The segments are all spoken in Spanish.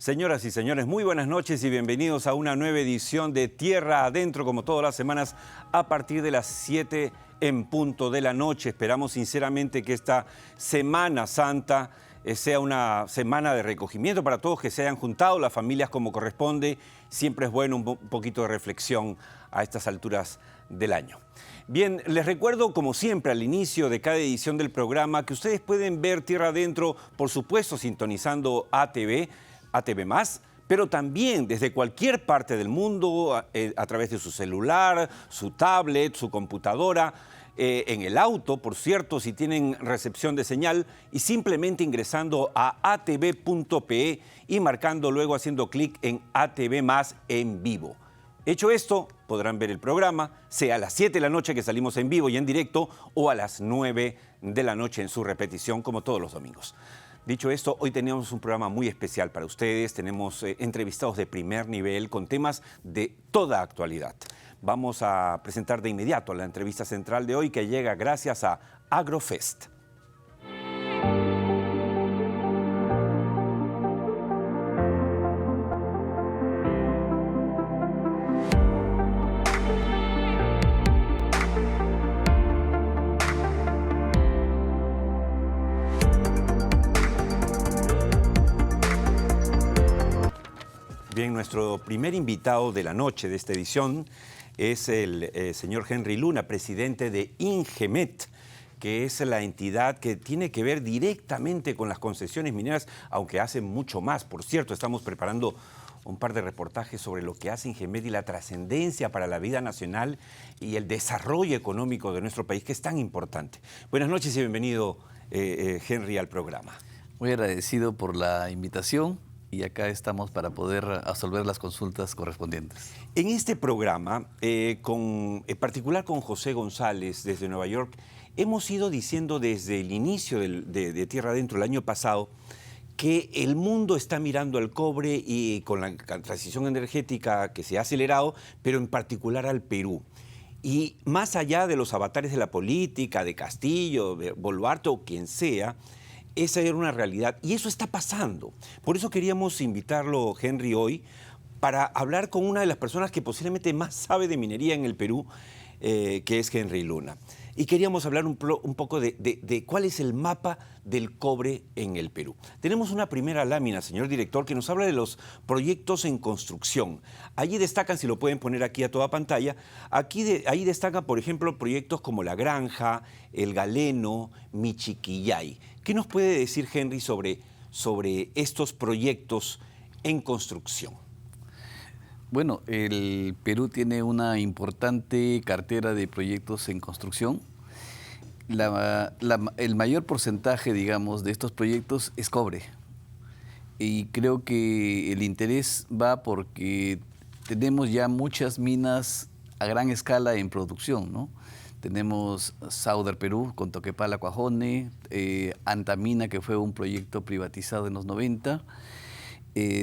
Señoras y señores, muy buenas noches y bienvenidos a una nueva edición de Tierra Adentro, como todas las semanas, a partir de las 7 en punto de la noche. Esperamos sinceramente que esta Semana Santa sea una semana de recogimiento para todos, que se hayan juntado las familias como corresponde. Siempre es bueno un poquito de reflexión a estas alturas del año. Bien, les recuerdo, como siempre, al inicio de cada edición del programa, que ustedes pueden ver Tierra Adentro, por supuesto, sintonizando ATV, pero también desde cualquier parte del mundo, a través de su celular, su tablet, su computadora, en el auto, por cierto, si tienen recepción de señal, y simplemente ingresando a atv.pe y marcando luego haciendo clic en ATV Más en vivo. Hecho esto, podrán ver el programa, sea a las 7 de la noche que salimos en vivo y en directo, o a las 9 de la noche en su repetición, como todos los domingos. Dicho esto, hoy tenemos un programa muy especial para ustedes. Tenemos entrevistados de primer nivel con temas de toda actualidad. Vamos a presentar de inmediato la entrevista central de hoy, que llega gracias a Agrofest. Bien, nuestro primer invitado de la noche de esta edición es el señor Henry Luna, presidente de Ingemet, que es la entidad que tiene que ver directamente con las concesiones mineras, aunque hace mucho más. Por cierto, estamos preparando un par de reportajes sobre lo que hace Ingemet y la trascendencia para la vida nacional y el desarrollo económico de nuestro país, que es tan importante. Buenas noches y bienvenido, Henry, al programa. Muy agradecido por la invitación. Y acá estamos para poder resolver las consultas correspondientes. En este programa, en particular con José González desde Nueva York, hemos ido diciendo desde el inicio de Tierra Adentro el año pasado que el mundo está mirando al cobre y con la transición energética que se ha acelerado, pero en particular al Perú. Y más allá de los avatares de la política, de Castillo, de Boluarte o quien sea, esa era una realidad y eso está pasando. Por eso queríamos invitarlo, Henry, hoy para hablar con una de las personas que posiblemente más sabe de minería en el Perú, que es Henry Luna. Y queríamos hablar un poco de cuál es el mapa del cobre en el Perú. Tenemos una primera lámina, señor director, que nos habla de los proyectos en construcción. Allí destacan, si lo pueden poner aquí a toda pantalla, ahí destacan, por ejemplo, proyectos como La Granja, El Galeno, Michiquillay. ¿Qué nos puede decir, Henry, sobre estos proyectos en construcción? Bueno, el Perú tiene una importante cartera de proyectos en construcción. El mayor porcentaje, digamos, de estos proyectos es cobre. Y creo que el interés va porque tenemos ya muchas minas a gran escala en producción, ¿no? Tenemos Sauder Perú con Toquepala, Cuajone, Antamina, que fue un proyecto privatizado en los 90,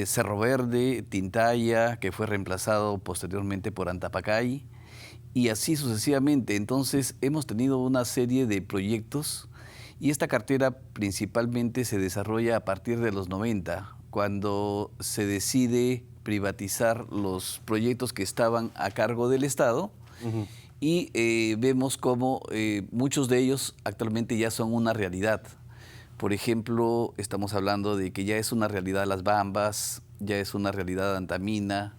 Cerro Verde, Tintaya, que fue reemplazado posteriormente por Antapacay, y así sucesivamente. Entonces hemos tenido una serie de proyectos y esta cartera principalmente se desarrolla a partir de los 90, cuando se decide privatizar los proyectos que estaban a cargo del Estado. Y vemos cómo muchos de ellos actualmente ya son una realidad. Por ejemplo, estamos hablando de que ya es una realidad Las Bambas, ya es una realidad Antamina,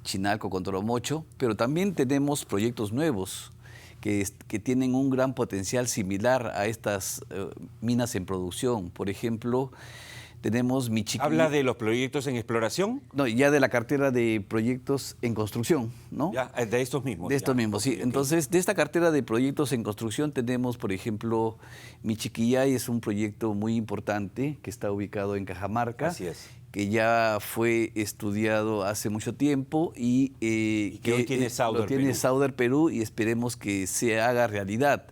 Chinalco con Toromocho, pero también tenemos proyectos nuevos que tienen un gran potencial similar a estas minas en producción. Por ejemplo, tenemos Michiquillay. ¿Habla de los proyectos en exploración? No, ya de la cartera de proyectos en construcción, ¿no? Ya, de estos mismos. De estos mismos, sí. Entonces, de esta cartera de proyectos en construcción tenemos, por ejemplo, Michiquillay es un proyecto muy importante que está ubicado en Cajamarca. Así es. Que ya fue estudiado hace mucho tiempo y que hoy tiene Sauder Perú. Sauder Perú, y esperemos que se haga realidad.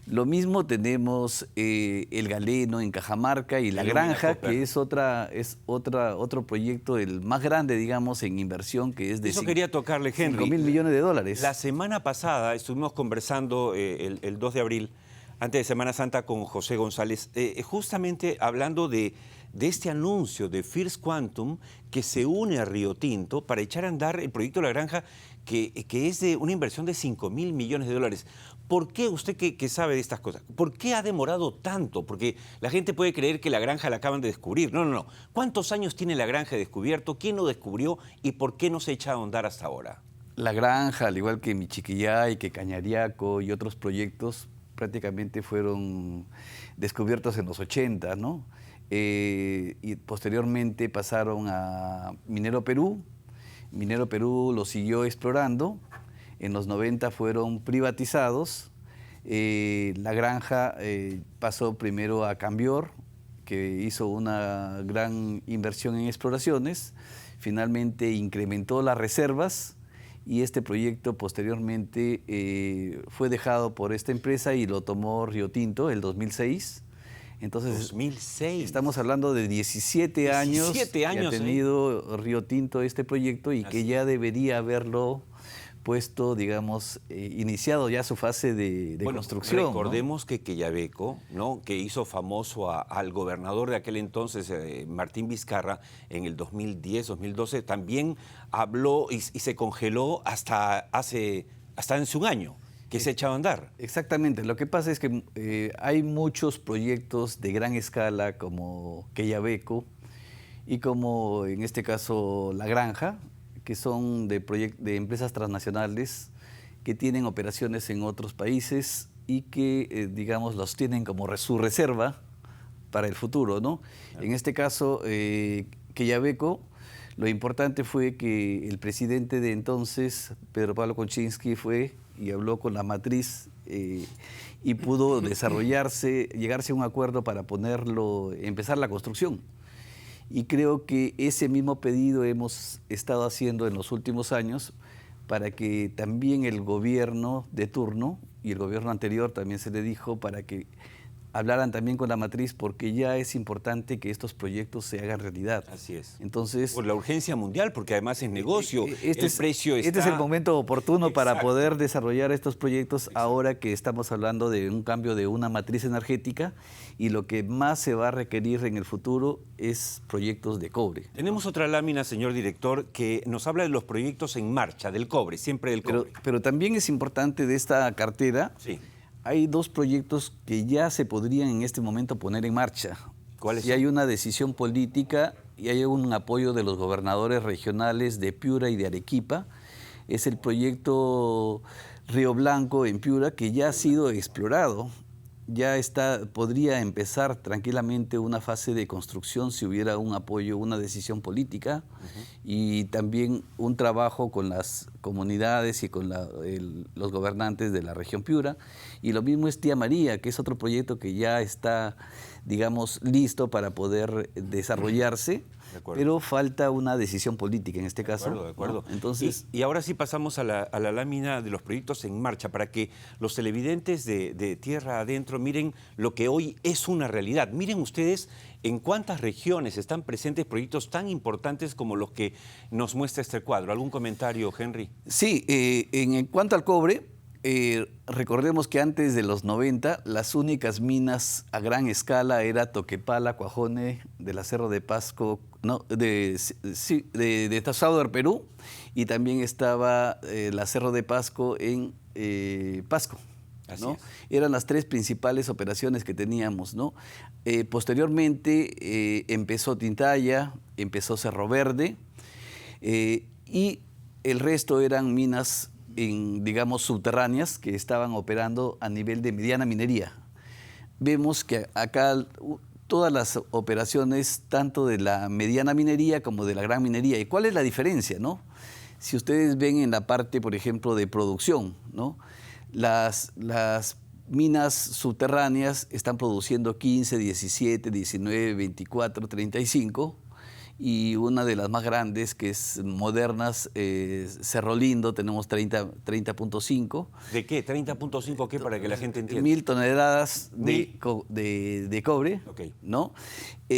Lo mismo tenemos El Galeno en Cajamarca y La Granja, que es otro proyecto, el más grande, digamos, en inversión, que es de Eso quería tocarle, Henry. 5.000 millones de dólares. La semana pasada estuvimos conversando, el 2 de abril, antes de Semana Santa, con José González, justamente hablando de de este anuncio de First Quantum que se une a Río Tinto para echar a andar el proyecto de la granja que es de una inversión de $5.000 millones. ¿Por qué usted que sabe de estas cosas? ¿Por qué ha demorado tanto? Porque la gente puede creer que la granja la acaban de descubrir. No, no, no. ¿Cuántos años tiene la granja descubierto? ¿Quién lo descubrió? ¿Y por qué no se echa a andar hasta ahora? La granja, al igual que Michiquillay, que Cañariaco y otros proyectos, prácticamente fueron descubiertos en los 80, ¿no? Y posteriormente pasaron a Minero Perú. Minero Perú lo siguió explorando. En los 90 fueron privatizados. La granja pasó primero a Cambior, que hizo una gran inversión en exploraciones. Finalmente incrementó las reservas y este proyecto posteriormente fue dejado por esta empresa y lo tomó Río Tinto el 2006. Entonces, 2006. Estamos hablando de 17 años que ha tenido Río Tinto este proyecto y que ya debería haberlo puesto, digamos, iniciado ya su fase de construcción. Recordemos, ¿no?, que Quellaveco, ¿no?, que hizo famoso al gobernador de aquel entonces, Martín Vizcarra, en el 2010, 2012, también habló y se congeló hasta hace un año, que se echaba a andar. Exactamente. Lo que pasa es que hay muchos proyectos de gran escala como Quellaveco y como en este caso La Granja, que son de empresas transnacionales que tienen operaciones en otros países y que, digamos, los tienen como su reserva para el futuro, ¿no? Claro. En este caso, Quellaveco, lo importante fue que el presidente de entonces, Pedro Pablo Kuczynski, fue y habló con la matriz y pudo desarrollarse, llegarse a un acuerdo para empezar la construcción. Y creo que ese mismo pedido hemos estado haciendo en los últimos años para que también el gobierno de turno y el gobierno anterior también se le dijo para que hablaran también con la matriz porque ya es importante que estos proyectos se hagan realidad. Así es. Entonces, por la urgencia mundial, porque además es negocio, este es el momento oportuno. Exacto. Para poder desarrollar estos proyectos. Exacto. Ahora que estamos hablando de un cambio de una matriz energética y lo que más se va a requerir en el futuro es proyectos de cobre. Tenemos otra lámina, señor director, que nos habla de los proyectos en marcha, del cobre, siempre del cobre. Pero también es importante de esta cartera. Sí. Hay dos proyectos que ya se podrían en este momento poner en marcha. ¿Cuáles son? Y hay una decisión política y hay un apoyo de los gobernadores regionales de Piura y de Arequipa. Es el proyecto Río Blanco en Piura, que ya ha sido explorado. Ya podría empezar tranquilamente una fase de construcción si hubiera un apoyo, una decisión política y también un trabajo con las comunidades y con los gobernantes de la región Piura. Y lo mismo es Tía María, que es otro proyecto que ya está, digamos, listo para poder desarrollarse. Pero falta una decisión política en este caso. De acuerdo. ¿No? Entonces, y ahora sí pasamos a la lámina de los proyectos en marcha para que los televidentes de Tierra Adentro miren lo que hoy es una realidad. Miren ustedes en cuántas regiones están presentes proyectos tan importantes como los que nos muestra este cuadro. ¿Algún comentario, Henry? Sí, en cuanto al cobre, recordemos que antes de los 90 las únicas minas a gran escala era Toquepala, Cuajone, de la Cerro de Pasco, no, de Sauder, Perú, y también estaba la Cerro de Pasco en Pasco. ¿No? Eran las tres principales operaciones que teníamos, ¿no? Posteriormente empezó Tintaya, empezó Cerro Verde y el resto eran minas digamos, subterráneas que estaban operando a nivel de mediana minería. Vemos que acá todas las operaciones, tanto de la mediana minería como de la gran minería. ¿Y cuál es la diferencia, no? Si ustedes ven en la parte, por ejemplo, de producción, ¿no? Las minas subterráneas están produciendo 15, 17, 19, 24, 35, y una de las más grandes, que es Modernas, Cerro Lindo, tenemos 30.5. ¿De qué? ¿30.5 qué? Para que la gente entienda. 1.000 toneladas de cobre, okay, ¿no?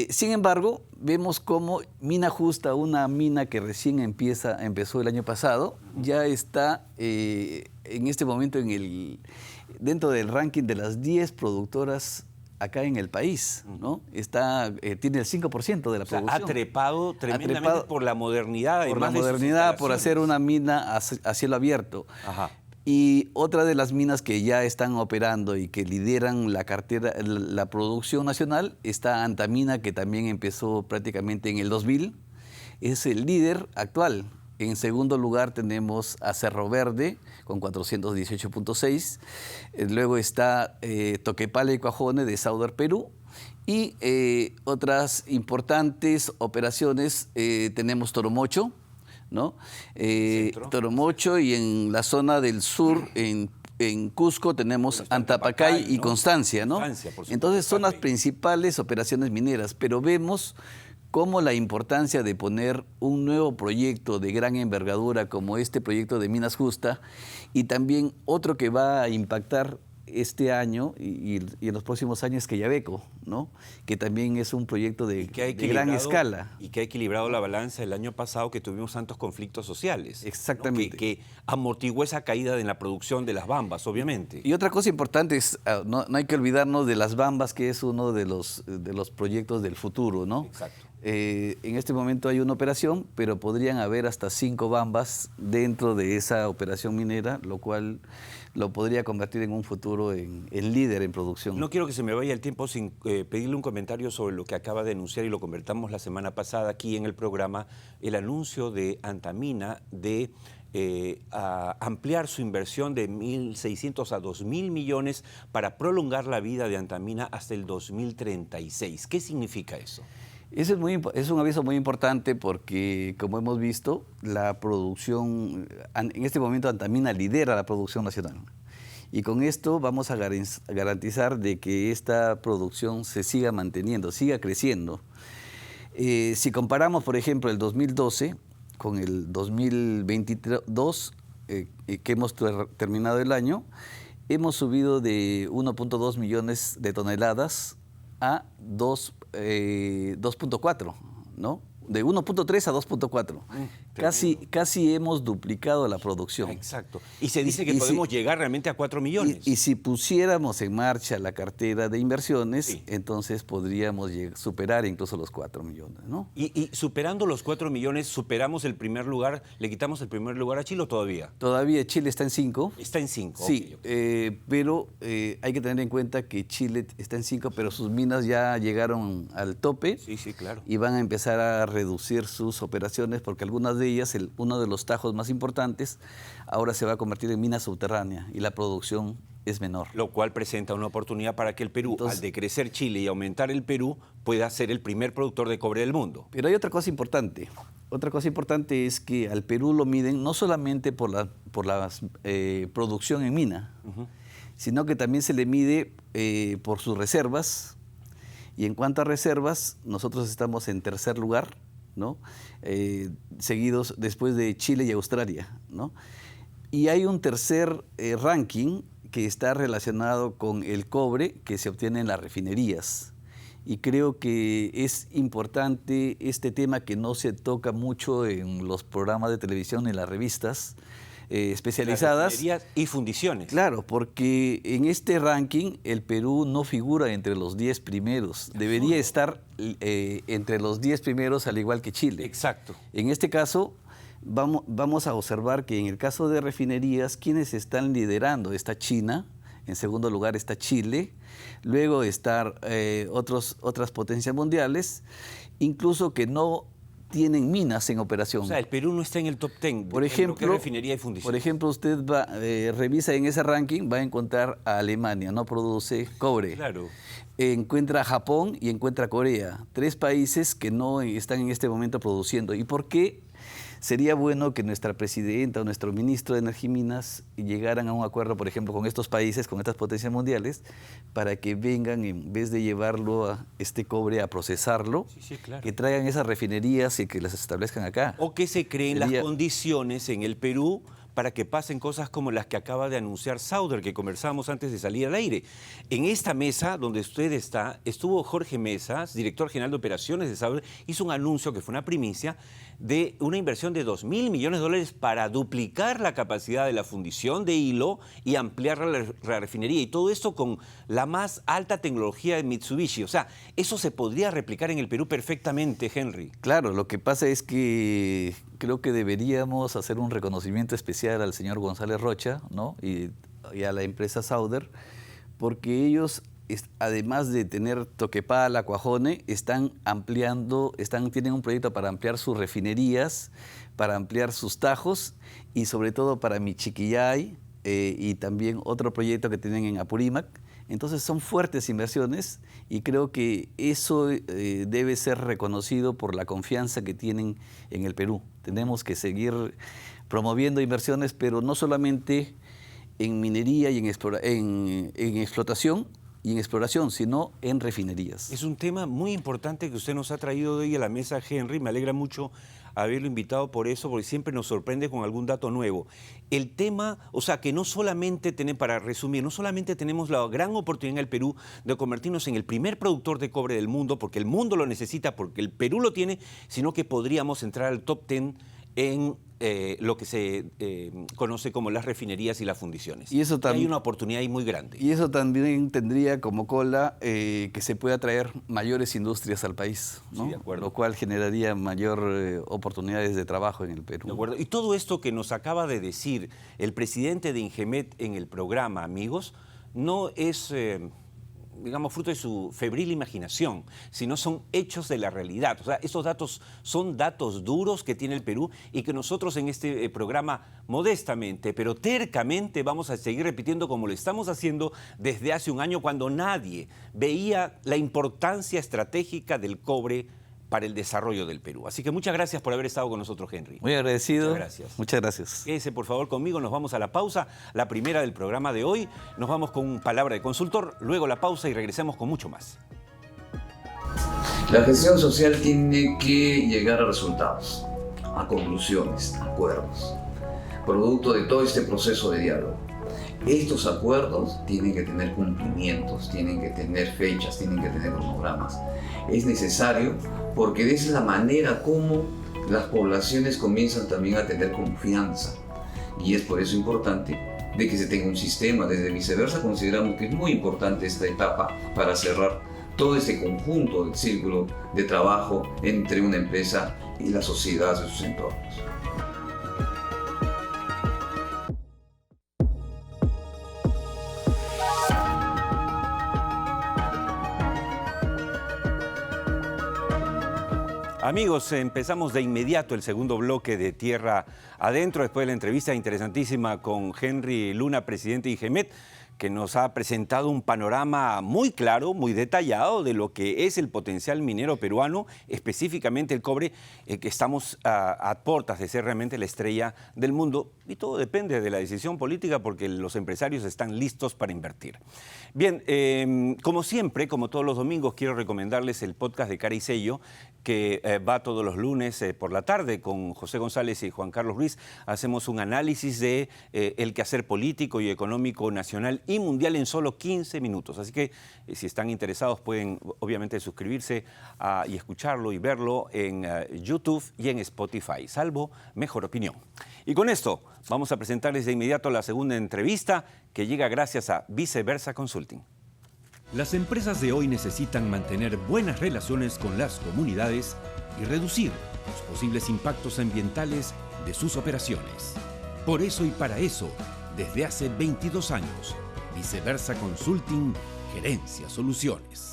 Sin embargo, vemos cómo Mina Justa, una mina que recién empezó el año pasado, ya está en este momento dentro del ranking de las 10 productoras acá en el país, ¿no? Tiene el 5% de la producción. Ha trepado tremendamente por la modernidad. Por la modernidad, por hacer una mina a cielo abierto. Ajá. Y otra de las minas que ya están operando y que lideran la cartera, la producción nacional, está Antamina, que también empezó prácticamente en el 2000. Es el líder actual. En segundo lugar tenemos a Cerro Verde con 418.6. Luego está Toquepala y Cuajone de Sauder, Perú. Y otras importantes operaciones tenemos Toromocho, ¿no? Toromocho, y en la zona del sur, en Cusco, tenemos Antapacay y Constancia, ¿no? Entonces son las principales operaciones mineras, pero vemos cómo la importancia de poner un nuevo proyecto de gran envergadura como este proyecto de Minas Justa, y también otro que va a impactar este año y en los próximos años, Quellaveco, ¿no? Que también es un proyecto de gran escala. Y que ha equilibrado la balanza el año pasado, que tuvimos tantos conflictos sociales. Exactamente. ¿No? Que amortiguó esa caída en la producción de las bambas, obviamente. Y otra cosa importante es, no hay que olvidarnos de las bambas, que es uno de los proyectos del futuro, ¿no? Exacto. En este momento hay una operación, pero podrían haber hasta 5 bambas dentro de esa operación minera, lo cual lo podría convertir en un futuro en líder en producción. No quiero que se me vaya el tiempo sin pedirle un comentario sobre lo que acaba de anunciar, y lo convertamos la semana pasada aquí en el programa, el anuncio de Antamina de ampliar su inversión de 1.600 a 2.000 millones para prolongar la vida de Antamina hasta el 2036. ¿Qué significa eso? Es un aviso muy importante porque, como hemos visto, la producción, en este momento Antamina lidera la producción nacional. Y con esto vamos a garantizar de que esta producción se siga manteniendo, siga creciendo. Si comparamos, por ejemplo, el 2012 con el 2022, que hemos terminado el año, hemos subido de 1.2 millones de toneladas a 2.4, ¿no? De 1.3 a 2.4. Casi hemos duplicado la producción. Exacto. Y se dice que podemos llegar realmente a 4 millones. Y si pusiéramos en marcha la cartera de inversiones, entonces podríamos superar incluso los 4 millones, ¿no? Y superando los 4 millones, ¿superamos el primer lugar? ¿Le quitamos el primer lugar a Chile o todavía? Todavía Chile está en 5. Está en 5. Sí, okay. Pero hay que tener en cuenta que Chile está en 5, pero sus minas ya llegaron al tope. Sí, claro. Y van a empezar a reducir sus operaciones, porque algunas de ellas, uno de los tajos más importantes, ahora se va a convertir en mina subterránea y la producción es menor. Lo cual presenta una oportunidad para que el Perú, al decrecer Chile y aumentar el Perú, pueda ser el primer productor de cobre del mundo. Pero hay otra cosa importante. Otra cosa importante es que al Perú lo miden no solamente por la producción en mina, sino que también se le mide por sus reservas. Y en cuanto a reservas, nosotros estamos en tercer lugar, ¿no? Seguidos después de Chile y Australia, ¿no? Y hay un tercer ranking que está relacionado con el cobre que se obtiene en las refinerías. Y creo que es importante este tema, que no se toca mucho en los programas de televisión, en las revistas especializadas. Las refinerías y fundiciones. Claro, porque en este ranking el Perú no figura entre los 10 primeros. Debería estar entre los 10 primeros, al igual que Chile. Exacto. En este caso, vamos a observar que en el caso de refinerías, quienes están liderando está China, en segundo lugar está Chile, luego están otras potencias mundiales, incluso que no tienen minas en operación. O sea, el Perú no está en el top 10 por ejemplo, de refinería y fundición. Por ejemplo, usted revisa en ese ranking, va a encontrar a Alemania, no produce cobre. Claro. Encuentra a Japón y encuentra a Corea, 3 países que no están en este momento produciendo. ¿Y por qué? Sería bueno que nuestra presidenta o nuestro ministro de Energía y Minas llegaran a un acuerdo, por ejemplo, con estos países, con estas potencias mundiales, para que vengan, en vez de llevarlo a este cobre a procesarlo, claro, que traigan esas refinerías y que las establezcan acá. O que se creen las condiciones en el Perú para que pasen cosas como las que acaba de anunciar Sauder, que conversábamos antes de salir al aire. En esta mesa donde usted está, estuvo Jorge Mesas, director general de operaciones de Sauder, hizo un anuncio que fue una primicia de una inversión de $2.000 millones para duplicar la capacidad de la fundición de hilo y ampliar la refinería. Y todo esto con la más alta tecnología de Mitsubishi. O sea, eso se podría replicar en el Perú perfectamente, Henry. Claro, lo que pasa es que creo que deberíamos hacer un reconocimiento especial al señor González Rocha, ¿no? y a la empresa Sauder, porque ellos, además de tener Toquepala, Cuajone, están ampliando, tienen un proyecto para ampliar sus refinerías, para ampliar sus tajos y sobre todo para Michiquillay y también otro proyecto que tienen en Apurímac. Entonces son fuertes inversiones y creo que eso debe ser reconocido por la confianza que tienen en el Perú. Tenemos que seguir promoviendo inversiones, pero no solamente en minería y en explotación y en exploración, sino en refinerías. Es un tema muy importante que usted nos ha traído hoy a la mesa, Henry. Me alegra mucho haberlo invitado por eso, porque siempre nos sorprende con algún dato nuevo. El tema, o sea, que no solamente para resumir, no solamente tenemos la gran oportunidad en el Perú de convertirnos en el primer productor de cobre del mundo, porque el mundo lo necesita, porque el Perú lo tiene, sino que podríamos entrar al top 10 en lo que se conoce como las refinerías y las fundiciones. Y eso hay una oportunidad ahí muy grande. Y eso también tendría como cola que se pueda traer mayores industrias al país, ¿no? Sí, de acuerdo. Lo cual generaría mayor oportunidades de trabajo en el Perú. De acuerdo. Y todo esto que nos acaba de decir el presidente de Ingemet en el programa, amigos, no es digamos, fruto de su febril imaginación, sino son hechos de la realidad. O sea, estos datos son datos duros que tiene el Perú y que nosotros en este programa modestamente, pero tercamente vamos a seguir repitiendo como lo estamos haciendo desde hace un año, cuando nadie veía la importancia estratégica del cobre para el desarrollo del Perú. Así que muchas gracias por haber estado con nosotros, Henry. Muy agradecido. Muchas gracias. Muchas gracias. Quédese por favor conmigo, nos vamos a la pausa, la primera del programa de hoy. Nos vamos con palabra de consultor, luego la pausa y regresamos con mucho más. La gestión social tiene que llegar a resultados, a conclusiones, a acuerdos, producto de todo este proceso de diálogo. Estos acuerdos tienen que tener cumplimientos, tienen que tener fechas, tienen que tener cronogramas. Es necesario porque esa es la manera como las poblaciones comienzan también a tener confianza. Y es por eso importante de que se tenga un sistema. Desde Viceversa consideramos que es muy importante esta etapa para cerrar todo este conjunto del círculo de trabajo entre una empresa y la sociedad de sus entornos. Amigos, empezamos de inmediato el segundo bloque de Tierra Adentro, después de la entrevista interesantísima con Henry Luna, presidente de Ingemet, que nos ha presentado un panorama muy claro, muy detallado de lo que es el potencial minero peruano, específicamente el cobre, que estamos a puertas de ser realmente la estrella del mundo. Y todo depende de la decisión política, porque los empresarios están listos para invertir. Bien, como siempre, como todos los domingos, quiero recomendarles el podcast de Cara y Sello, que va todos los lunes por la tarde con José González y Juan Carlos Ruiz. Hacemos un análisis de el quehacer político y económico nacional y mundial en solo 15 minutos. Así que si están interesados pueden obviamente suscribirse y escucharlo y verlo en YouTube y en Spotify, salvo Mejor Opinión. Y con esto vamos a presentarles de inmediato la segunda entrevista, que llega gracias a Viceversa Consulting. Las empresas de hoy necesitan mantener buenas relaciones con las comunidades y reducir los posibles impactos ambientales de sus operaciones. Por eso y para eso, desde hace 22 años, Viceversa Consulting gerencia soluciones.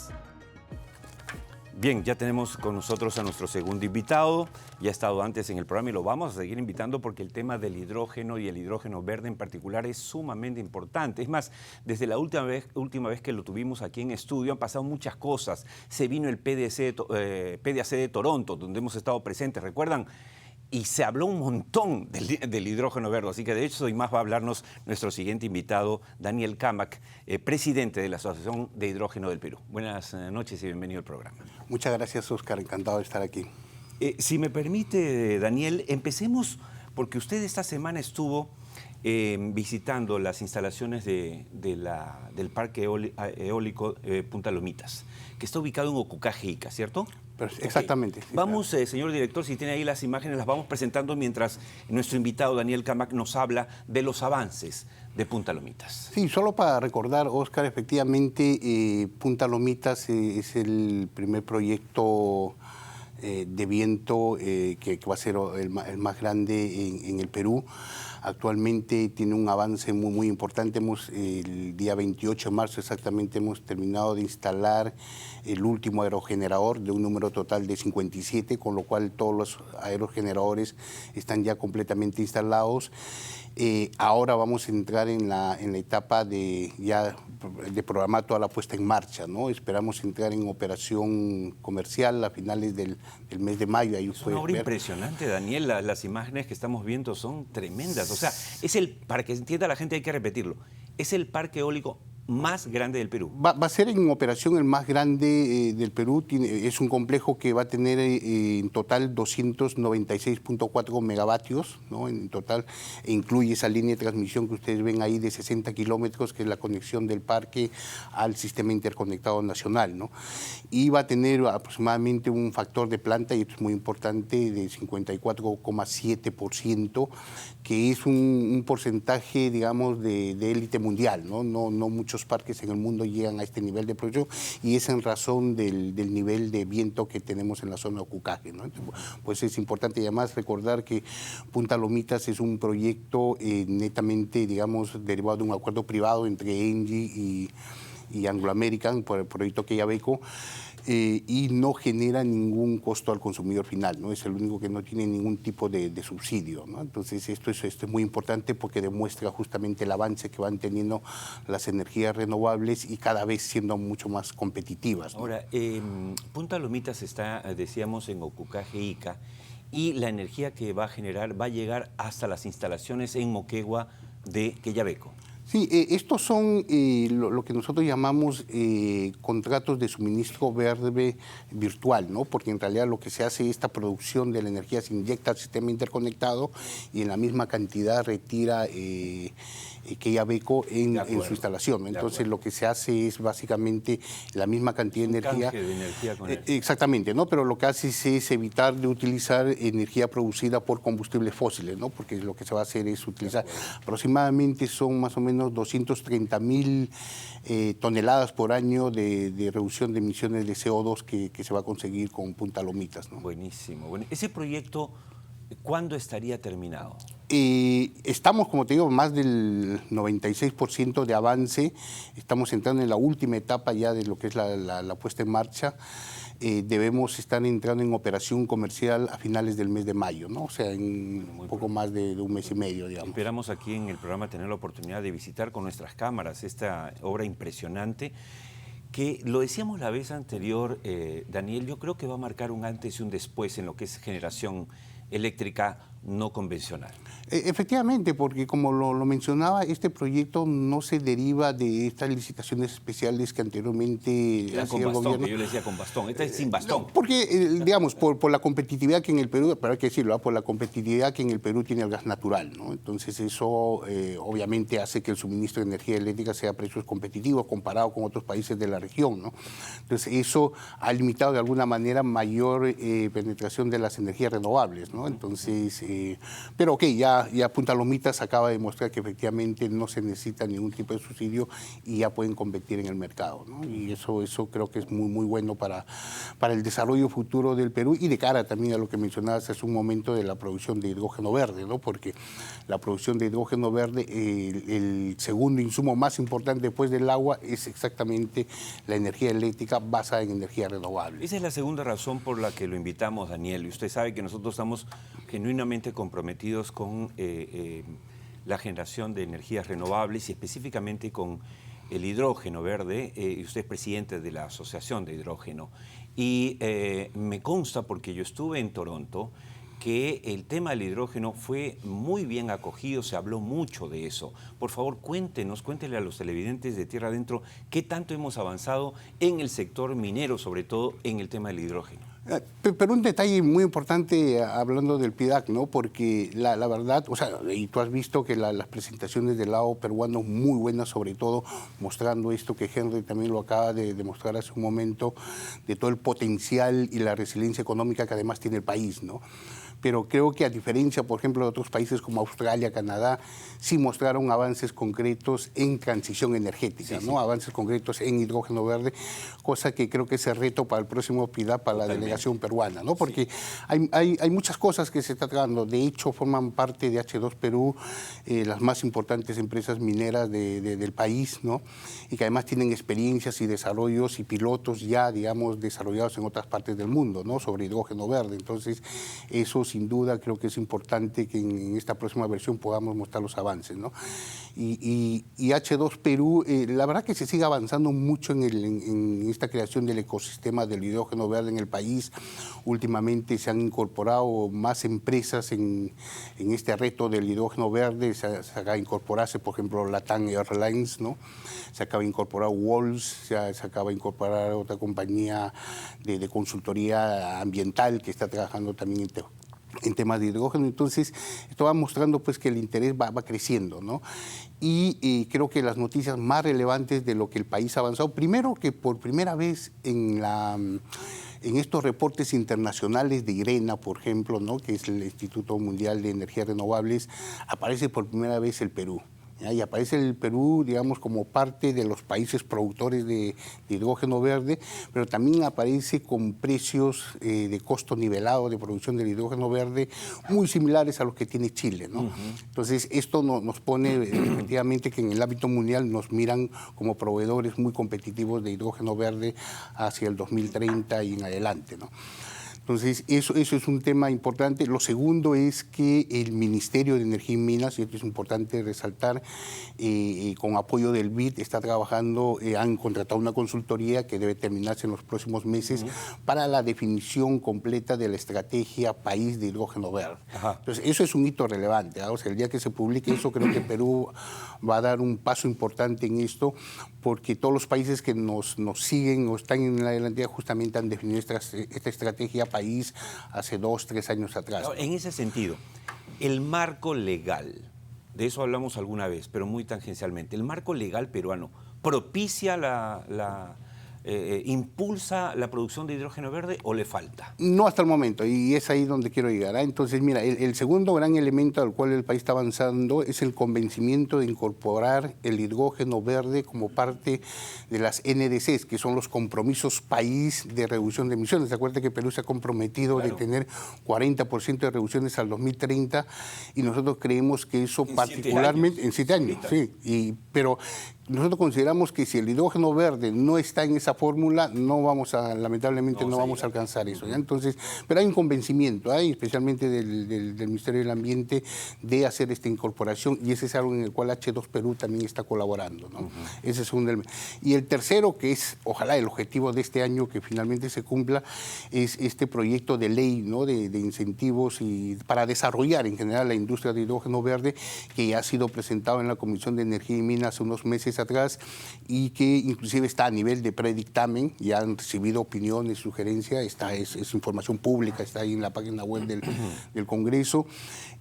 Bien, ya tenemos con nosotros a nuestro segundo invitado. Ya ha estado antes en el programa y lo vamos a seguir invitando porque el tema del hidrógeno y el hidrógeno verde en particular es sumamente importante. Es más, desde la última vez que lo tuvimos aquí en estudio han pasado muchas cosas. Se vino el PDAC de Toronto, donde hemos estado presentes, ¿recuerdan? Y se habló un montón del hidrógeno verde, así que de hecho hoy más va a hablarnos nuestro siguiente invitado, Daniel Camac, presidente de la Asociación de Hidrógeno del Perú. Buenas noches y bienvenido al programa. Muchas gracias, Óscar, encantado de estar aquí. Si me permite, Daniel, empecemos porque usted esta semana estuvo visitando las instalaciones del Parque Eólico Punta Lomitas, que está ubicado en Ocucaje, Ica, ¿cierto? Exactamente. Sí, vamos, señor director, si tiene ahí las imágenes, las vamos presentando mientras nuestro invitado Daniel Camac nos habla de los avances de Punta Lomitas. Sí, solo para recordar, Oscar, efectivamente, Punta Lomitas es el primer proyecto de viento que va a ser el más grande en el Perú. Actualmente tiene un avance muy importante. El día 28 de marzo exactamente hemos terminado de instalar el último aerogenerador de un número total de 57, con lo cual todos los aerogeneradores están ya completamente instalados. Ahora vamos a entrar en la etapa de programar toda la puesta en marcha, ¿no? Esperamos entrar en operación comercial a finales del mes de mayo. Ahí es una obra impresionante, Daniel. Las imágenes que estamos viendo son tremendas. O sea, para que entienda la gente hay que repetirlo, es el parque eólico más grande del Perú. Va a ser en operación el más grande del Perú. Es un complejo que va a tener en total 296.4 megavatios, ¿no? En total, incluye esa línea de transmisión que ustedes ven ahí de 60 kilómetros, que es la conexión del parque al sistema interconectado nacional, ¿no? Y va a tener aproximadamente un factor de planta, y esto es muy importante, de 54,7%, que es un porcentaje, digamos, de élite mundial, ¿no? No muchos parques en el mundo llegan a este nivel de producción, y es en razón del nivel de viento que tenemos en la zona de Ocucaje, ¿no? Entonces, pues es importante además recordar que Punta Lomitas es un proyecto netamente, digamos, derivado de un acuerdo privado entre ENGIE y Anglo American por el proyecto Quellaveco, y no genera ningún costo al consumidor final, ¿no? Es el único que no tiene ningún tipo de subsidio, ¿no? Entonces esto es muy importante porque demuestra justamente el avance que van teniendo las energías renovables y cada vez siendo mucho más competitivas, ¿no? Ahora, Punta Lomitas está, decíamos, en Ocucaje, Ica, y la energía que va a generar va a llegar hasta las instalaciones en Moquegua de Quellaveco. Sí, estos son lo que nosotros llamamos contratos de suministro verde virtual, ¿no? Porque en realidad lo que se hace, esta producción de la energía se inyecta al sistema interconectado y en la misma cantidad retira Quellaveco en su instalación, ¿no? Entonces lo que se hace es básicamente la misma cantidad de energía. Canje de energía con eso. Exactamente, ¿no? Pero lo que hace es evitar de utilizar energía producida por combustibles fósiles, ¿no? Porque lo que se va a hacer es utilizar aproximadamente, son más o menos 230.000 toneladas por año de reducción de emisiones de CO2 que se va a conseguir con Punta Lomitas, ¿no? Buenísimo. Bueno, ese proyecto, ¿cuándo estaría terminado? Estamos, como te digo, más del 96% de avance. Estamos entrando en la última etapa ya de lo que es la puesta en marcha. Debemos estar entrando en operación comercial a finales del mes de mayo, ¿no? O sea, en un poco más de un mes y medio, digamos. Esperamos aquí en el programa tener la oportunidad de visitar con nuestras cámaras esta obra impresionante que, lo decíamos la vez anterior, Daniel, yo creo que va a marcar un antes y un después en lo que es generación eléctrica no convencional. Efectivamente, porque como lo mencionaba, este proyecto no se deriva de estas licitaciones especiales que anteriormente hacía el gobierno. Yo le decía con bastón, esta es sin bastón. No, porque, digamos, por la competitividad que en el Perú, pero hay que decirlo, por la competitividad que en el Perú tiene el gas natural, ¿no? Entonces eso obviamente hace que el suministro de energía eléctrica sea a precios competitivos comparado con otros países de la región, ¿no? Entonces eso ha limitado de alguna manera mayor penetración de las energías renovables, ¿no? Entonces, pero ok, ya Punta Lomitas acaba de demostrar que efectivamente no se necesita ningún tipo de subsidio y ya pueden competir en el mercado, ¿no? Y eso creo que es muy bueno para el desarrollo futuro del Perú y de cara también a lo que mencionabas hace un momento de la producción de hidrógeno verde, ¿no? Porque la producción de hidrógeno verde, el segundo insumo más importante después del agua es exactamente la energía eléctrica basada en energía renovable. Esa es la segunda razón por la que lo invitamos, Daniel. Y usted sabe que nosotros estamos genuinamente comprometidos con la generación de energías renovables y específicamente con el hidrógeno verde, y usted es presidente de la Asociación de Hidrógeno. Y me consta, porque yo estuve en Toronto, que el tema del hidrógeno fue muy bien acogido, se habló mucho de eso. Por favor, cuéntele a los televidentes de Tierra Adentro qué tanto hemos avanzado en el sector minero, sobre todo en el tema del hidrógeno. Pero un detalle muy importante hablando del PIDAC, ¿no? Porque la verdad, o sea, y tú has visto que las presentaciones del lado peruano muy buenas, sobre todo mostrando esto que Henry también lo acaba de demostrar hace un momento, de todo el potencial y la resiliencia económica que además tiene el país, ¿no? Pero creo que a diferencia, por ejemplo, de otros países como Australia, Canadá, sí mostraron avances concretos en transición energética, ¿no? Avances concretos en hidrógeno verde, cosa que creo que es el reto para el próximo PIDAC, para la delegación peruana, ¿no? Porque hay muchas cosas que se están tratando. De hecho, forman parte de H2 Perú las más importantes empresas mineras del país, ¿no? Y que además tienen experiencias y desarrollos y pilotos ya, digamos, desarrollados en otras partes del mundo, ¿no? Sobre hidrógeno verde. Entonces, eso sin duda creo que es importante que en esta próxima versión podamos mostrar los avances, ¿no? Y H2 Perú, la verdad que se sigue avanzando mucho en esta creación del ecosistema del hidrógeno verde en el país. Últimamente se han incorporado más empresas en este reto del hidrógeno verde. Se acaba de incorporarse, por ejemplo, Latam Airlines, ¿no? Se acaba de incorporar Walls, se acaba de incorporar otra compañía de consultoría ambiental que está trabajando también en temas de hidrógeno. Entonces, esto va mostrando pues que el interés va creciendo, ¿no? Y creo que las noticias más relevantes de lo que el país ha avanzado, primero que por primera vez en estos reportes internacionales de IRENA, por ejemplo, ¿no? Que es el Instituto Mundial de Energías Renovables, aparece por primera vez el Perú. ¿Ya? Y aparece el Perú, digamos, como parte de los países productores de hidrógeno verde, pero también aparece con precios de costo nivelado de producción del hidrógeno verde muy similares a los que tiene Chile, ¿no? Entonces, esto nos pone efectivamente que en el ámbito mundial nos miran como proveedores muy competitivos de hidrógeno verde hacia el 2030 y en adelante, ¿no? Entonces, eso es un tema importante. Lo segundo es que el Ministerio de Energía y Minas, y esto es importante resaltar, con apoyo del BID, está trabajando, han contratado una consultoría que debe terminarse en los próximos meses para la definición completa de la estrategia país de hidrógeno verde. Entonces, eso es un hito relevante, ¿ah? O sea, el día que se publique eso, creo que Perú va a dar un paso importante en esto, porque todos los países que nos siguen o están en la delantera justamente han definido esta estrategia país hace 2, 3 años atrás. En ese sentido, el marco legal, de eso hablamos alguna vez, pero muy tangencialmente, ¿el marco legal peruano propicia impulsa la producción de hidrógeno verde o le falta? No hasta el momento, y es ahí donde quiero llegar, ¿eh? Entonces, mira, el segundo gran elemento al cual el país está avanzando es el convencimiento de incorporar el hidrógeno verde como parte de las NDCs, que son los compromisos país de reducción de emisiones. ¿Se acuerda que Perú se ha comprometido de tener 40% de reducciones al 2030? Y nosotros creemos que eso particularmente en 7 años, sí, pero nosotros consideramos que si el hidrógeno verde no está en esa fórmula, lamentablemente no vamos a alcanzar eso, ¿ya? Entonces, pero hay un convencimiento, especialmente del Ministerio del Ambiente, de hacer esta incorporación, y ese es algo en el cual H2 Perú también está colaborando, ¿no? Ese es un elemento. Y el tercero, que es, ojalá, el objetivo de este año que finalmente se cumpla, es este proyecto de ley, ¿no? de incentivos y para desarrollar en general la industria de hidrógeno verde, que ya ha sido presentado en la Comisión de Energía y Minas hace unos meses atrás, y que inclusive está a nivel de predictamen, ya han recibido opiniones, sugerencias, es información pública, está ahí en la página web del Congreso,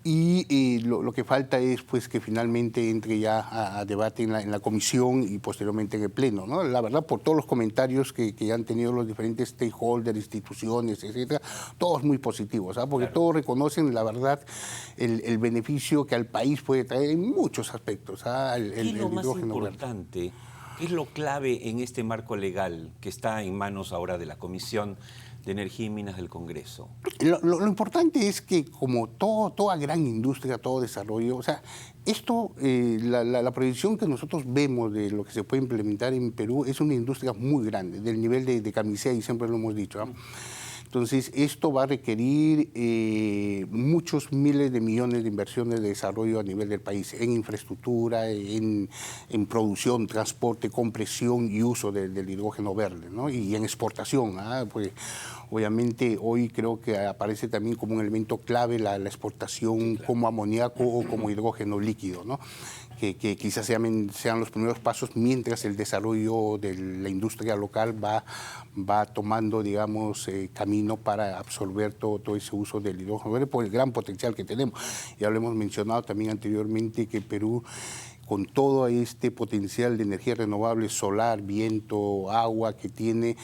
y lo que falta es pues que finalmente entre ya a debate en la comisión y posteriormente en el Pleno, ¿no? La verdad, por todos los comentarios que han tenido los diferentes stakeholders, instituciones, etcétera, todos muy positivos, ¿sabes? Porque todos reconocen, la verdad, el beneficio que al país puede traer en muchos aspectos, ¿sabes? ¿Qué es lo más importante? ¿Qué es lo clave en este marco legal que está en manos ahora de la Comisión de Energía y Minas del Congreso? Lo importante es que como toda gran industria, todo desarrollo, o sea, esto, la proyección que nosotros vemos de lo que se puede implementar en Perú es una industria muy grande, del nivel de Camisea, y siempre lo hemos dicho, ¿no? Entonces, esto va a requerir muchos miles de millones de inversiones de desarrollo a nivel del país, en infraestructura, en producción, transporte, compresión y uso del hidrógeno verde, ¿no? Y en exportación, pues obviamente hoy creo que aparece también como un elemento clave la exportación como amoníaco o como hidrógeno líquido, ¿no? que quizás sean los primeros pasos mientras el desarrollo de la industria local va tomando, digamos, camino para absorber todo ese uso del hidrógeno verde por el gran potencial que tenemos. Ya lo hemos mencionado también anteriormente que Perú, con todo este potencial de energía renovable, solar, viento, agua que tiene,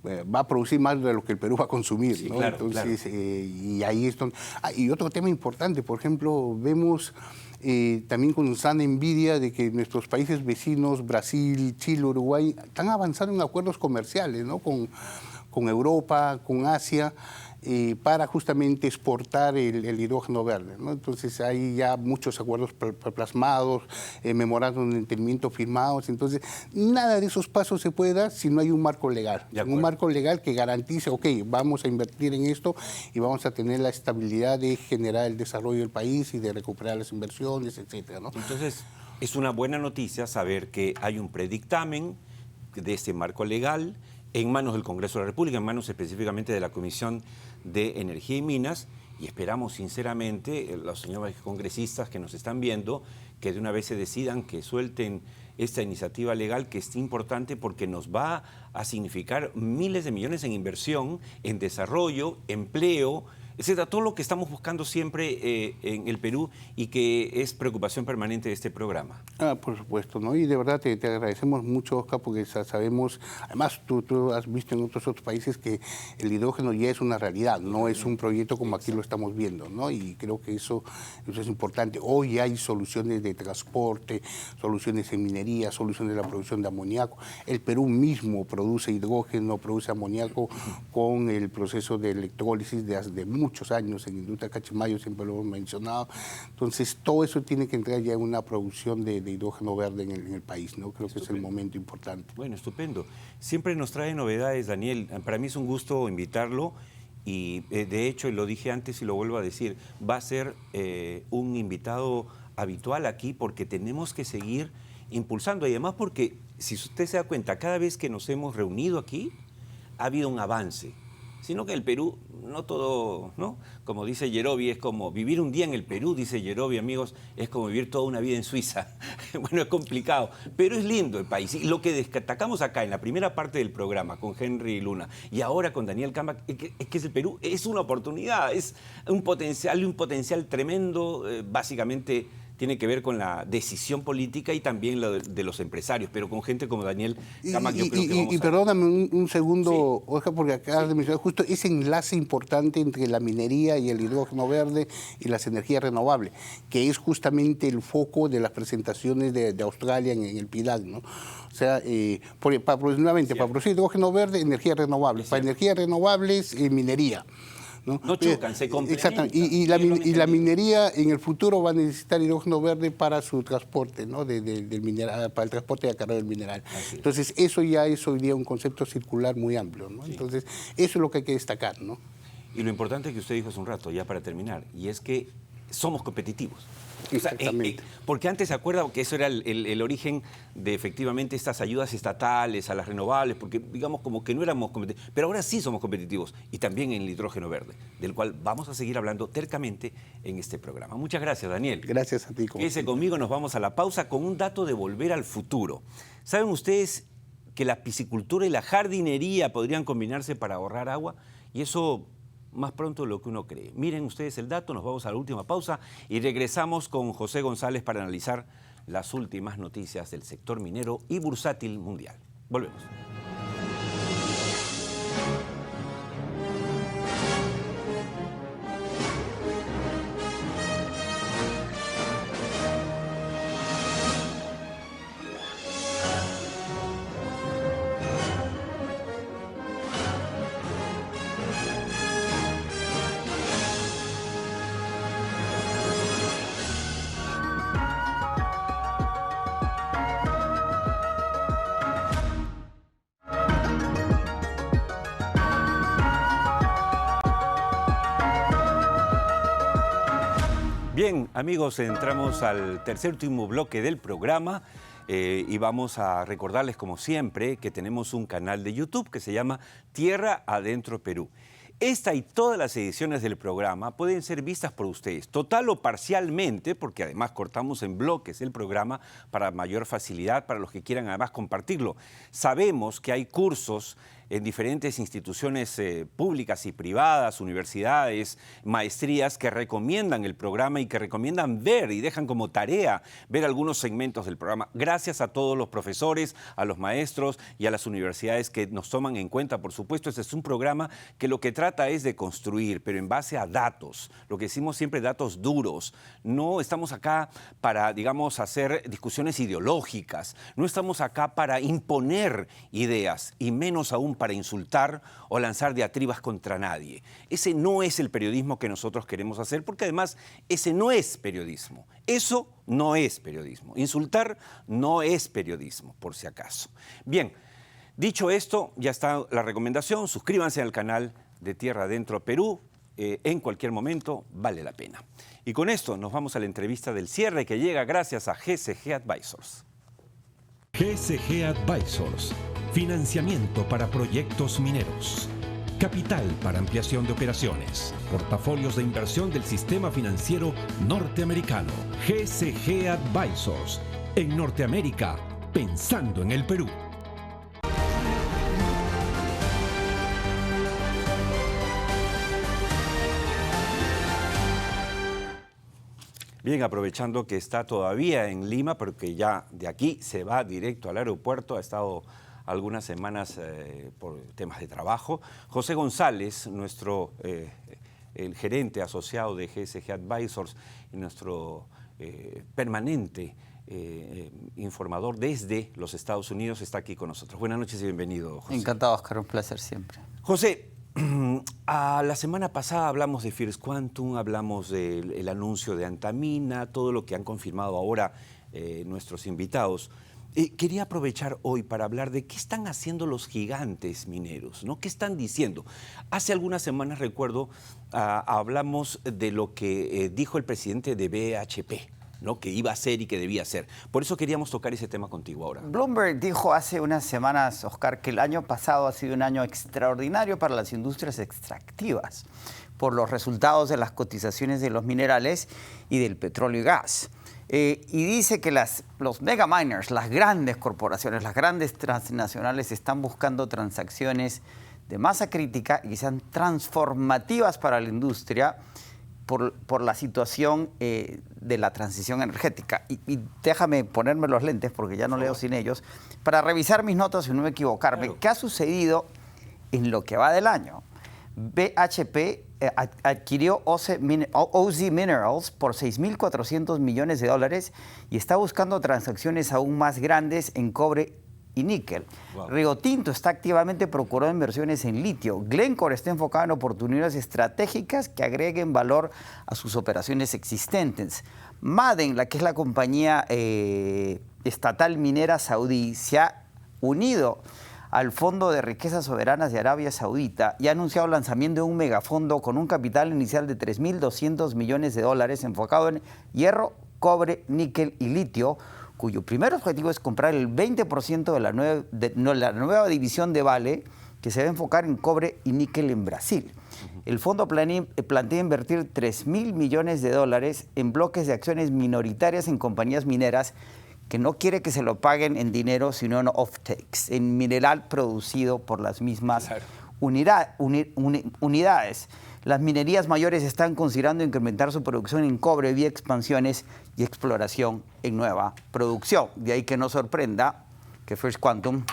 va a producir más de lo que el Perú va a consumir, sí, ¿no? Claro, entonces, claro. Y ahí es donde... y otro tema importante, por ejemplo, vemos también con sana envidia de que nuestros países vecinos, Brasil, Chile, Uruguay, están avanzando en acuerdos comerciales, ¿no? Con Europa, con Asia, para justamente exportar el hidrógeno verde, ¿no? Entonces hay ya muchos acuerdos plasmados, memorándum de entendimiento firmados. Entonces, nada de esos pasos se puede dar si no hay un marco legal. Un marco legal que garantice, ok, vamos a invertir en esto y vamos a tener la estabilidad de generar el desarrollo del país y de recuperar las inversiones, etcétera, ¿no? Entonces, es una buena noticia saber que hay un predictamen de este marco legal en manos del Congreso de la República, en manos específicamente de la Comisión de Energía y Minas, y esperamos sinceramente, los señores congresistas que nos están viendo, que de una vez se decidan, que suelten esta iniciativa legal que es importante porque nos va a significar miles de millones en inversión, en desarrollo, empleo, etcétera, todo lo que estamos buscando siempre en el Perú y que es preocupación permanente de este programa. Por supuesto, ¿no? Y de verdad te agradecemos mucho, Oscar, porque sabemos, además tú has visto en otros países que el hidrógeno ya es una realidad, no es un proyecto como aquí lo estamos viendo, ¿no? Y creo que eso es importante. Hoy hay soluciones de transporte, soluciones en minería, soluciones de la producción de amoníaco. El Perú mismo produce hidrógeno, produce amoníaco con el proceso de electrólisis de muchos años en industria Cachimayo, siempre lo hemos mencionado. Entonces, todo eso tiene que entrar ya en una producción de hidrógeno verde en el país, ¿no? Creo que es el momento importante. Bueno, estupendo. Siempre nos trae novedades, Daniel. Para mí es un gusto invitarlo y, de hecho, lo dije antes y lo vuelvo a decir, va a ser un invitado habitual aquí porque tenemos que seguir impulsando. Y además porque, si usted se da cuenta, cada vez que nos hemos reunido aquí, ha habido un avance. Sino que el Perú, no todo, ¿no? Como dice Yerobi, es como vivir un día en el Perú, dice Yerobi, amigos, es como vivir toda una vida en Suiza. Bueno, es complicado, pero es lindo el país. Y lo que destacamos acá en la primera parte del programa con Henry Luna y ahora con Daniel Camba, es que el Perú es una oportunidad, es un potencial tremendo, básicamente tiene que ver con la decisión política y también lo de los empresarios, pero con gente como Daniel Cama, yo creo que vamos a... Perdóname un segundo, Sí. Oscar, porque acabas de mencionar justo ese enlace importante entre la minería y el hidrógeno verde y las energías renovables, que es justamente el foco de las presentaciones de Australia en el PIDAC, ¿no? O sea, para producir hidrógeno verde, energías renovables, para energías renovables, minería. No chocan, se complementan. Exactamente. Y la minería en el futuro va a necesitar hidrógeno verde para su transporte, ¿no? Del mineral, para el transporte de acarreo del mineral. Entonces, eso ya es hoy día un concepto circular muy amplio, ¿no? Sí. Entonces, eso es lo que hay que destacar, ¿no? Y lo importante que usted dijo hace un rato, ya para terminar, y es que somos competitivos. Exactamente. Porque antes se acuerda que eso era el origen de efectivamente estas ayudas estatales a las renovables, porque digamos como que no éramos competitivos, pero ahora sí somos competitivos y también en el hidrógeno verde, del cual vamos a seguir hablando tercamente en este programa. Muchas gracias, Daniel. Gracias a ti. Quédese conmigo, nos vamos a la pausa con un dato de Volver al Futuro. ¿Saben ustedes que la piscicultura y la jardinería podrían combinarse para ahorrar agua? Y eso más pronto de lo que uno cree. Miren ustedes el dato, nos vamos a la última pausa y regresamos con José González para analizar las últimas noticias del sector minero y bursátil mundial. Volvemos. Bien, amigos, entramos al tercer último bloque del programa y vamos a recordarles, como siempre, que tenemos un canal de YouTube que se llama Tierra Adentro Perú. Esta y todas las ediciones del programa pueden ser vistas por ustedes, total o parcialmente, porque además cortamos en bloques el programa para mayor facilidad para los que quieran además compartirlo. Sabemos que hay cursos en diferentes instituciones públicas y privadas, universidades, maestrías que recomiendan el programa y que recomiendan ver y dejan como tarea ver algunos segmentos del programa. Gracias a todos los profesores, a los maestros y a las universidades que nos toman en cuenta. Por supuesto, este es un programa que lo que trata es de construir, pero en base a datos, lo que decimos siempre, datos duros. No estamos acá para, digamos, hacer discusiones ideológicas, no estamos acá para imponer ideas y menos aún para insultar o lanzar diatribas contra nadie. Ese no es el periodismo que nosotros queremos hacer, porque además ese no es periodismo. Eso no es periodismo. Insultar no es periodismo, por si acaso. Bien, dicho esto, ya está la recomendación. Suscríbanse al canal de Tierra Adentro Perú. En cualquier momento vale la pena. Y con esto nos vamos a la entrevista del cierre que llega gracias a GCG Advisors. GCG Advisors. Financiamiento para proyectos mineros. Capital para ampliación de operaciones. Portafolios de inversión del sistema financiero norteamericano. GCG Advisors. En Norteamérica, pensando en el Perú. Bien, aprovechando que está todavía en Lima, porque ya de aquí se va directo al aeropuerto, ha estado algunas semanas por temas de trabajo. José González, el gerente asociado de GSG Advisors y nuestro permanente informador desde los Estados Unidos, está aquí con nosotros. Buenas noches y bienvenido, José. Encantado, Oscar, un placer siempre. José, la semana pasada hablamos de First Quantum, hablamos del anuncio de Antamina, todo lo que han confirmado ahora nuestros invitados. Quería aprovechar hoy para hablar de qué están haciendo los gigantes mineros, ¿no? ¿Qué están diciendo? Hace algunas semanas, recuerdo, hablamos de lo que dijo el presidente de BHP, ¿no? Que iba a hacer y que debía hacer. Por eso queríamos tocar ese tema contigo ahora. Bloomberg dijo hace unas semanas, Oscar, que el año pasado ha sido un año extraordinario para las industrias extractivas por los resultados de las cotizaciones de los minerales y del petróleo y gas. Y dice que los mega miners, las grandes corporaciones, las grandes transnacionales están buscando transacciones de masa crítica y que sean transformativas para la industria por la situación de la transición energética. Y déjame ponerme los lentes, porque ya no leo sin ellos, para revisar mis notas y no equivocarme. Claro. ¿Qué ha sucedido en lo que va del año? BHP adquirió OZ Minerals por $6.400 millones y está buscando transacciones aún más grandes en cobre y níquel. Wow. Rio Tinto está activamente procurando inversiones en litio. Glencore está enfocado en oportunidades estratégicas que agreguen valor a sus operaciones existentes. Ma'aden, la que es la compañía estatal minera saudí, se ha unido al Fondo de Riquezas Soberanas de Arabia Saudita y ha anunciado el lanzamiento de un megafondo con un capital inicial de $3.200 millones enfocado en hierro, cobre, níquel y litio, cuyo primer objetivo es comprar el 20% de la nueva división de Vale, que se va a enfocar en cobre y níquel en Brasil. El fondo plantea invertir $3.000 millones en bloques de acciones minoritarias en compañías mineras que no quiere que se lo paguen en dinero, sino en off-takes, en mineral producido por las mismas unidades. Las minerías mayores están considerando incrementar su producción en cobre vía expansiones y exploración en nueva producción. De ahí que no sorprenda que First Quantum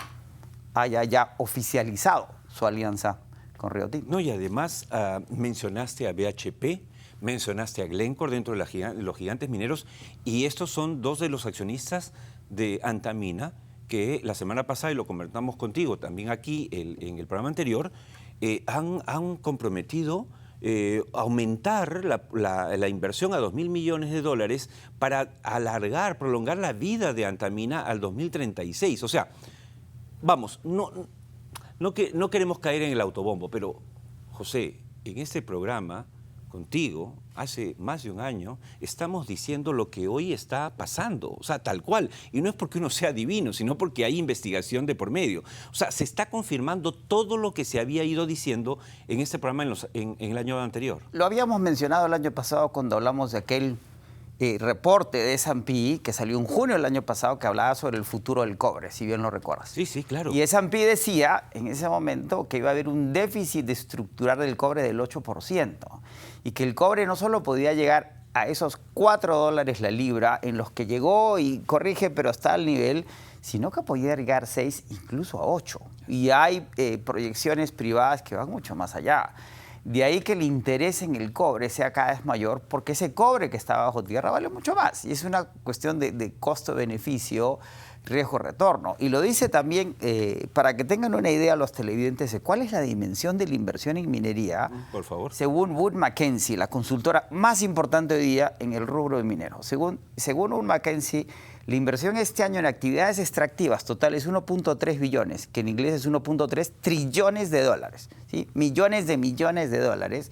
haya ya oficializado su alianza con Rio Tinto. No, y además mencionaste a BHP, mencionaste a Glencore dentro de los gigantes mineros, y estos son dos de los accionistas de Antamina que la semana pasada, y lo conversamos contigo también aquí en el programa anterior, han comprometido aumentar la inversión a $2.000 millones para prolongar la vida de Antamina al 2036. O sea, vamos, no queremos caer en el autobombo, pero José, en este programa contigo, hace más de un año, estamos diciendo lo que hoy está pasando, o sea, tal cual. Y no es porque uno sea divino, sino porque hay investigación de por medio. O sea, se está confirmando todo lo que se había ido diciendo en este programa en el año anterior. Lo habíamos mencionado el año pasado cuando hablamos de aquel reporte de S&P que salió en junio del año pasado que hablaba sobre el futuro del cobre, si bien lo recuerdas. Sí, sí, claro. Y S&P decía en ese momento que iba a haber un déficit estructural del cobre del 8% y que el cobre no solo podía llegar a esos $4 la libra en los que llegó y corrige, pero está al nivel, sino que podía llegar a 6, incluso a 8. Y hay proyecciones privadas que van mucho más allá. De ahí que el interés en el cobre sea cada vez mayor, porque ese cobre que está bajo tierra vale mucho más. Y es una cuestión de costo-beneficio, riesgo-retorno. Y lo dice también, para que tengan una idea los televidentes de cuál es la dimensión de la inversión en minería. Por favor. Según Wood Mackenzie, la consultora más importante hoy día en el rubro de minero. Según Wood Mackenzie, la inversión este año en actividades extractivas total es 1.3 billones, que en inglés es 1.3 trillones de dólares, ¿sí? Millones de dólares,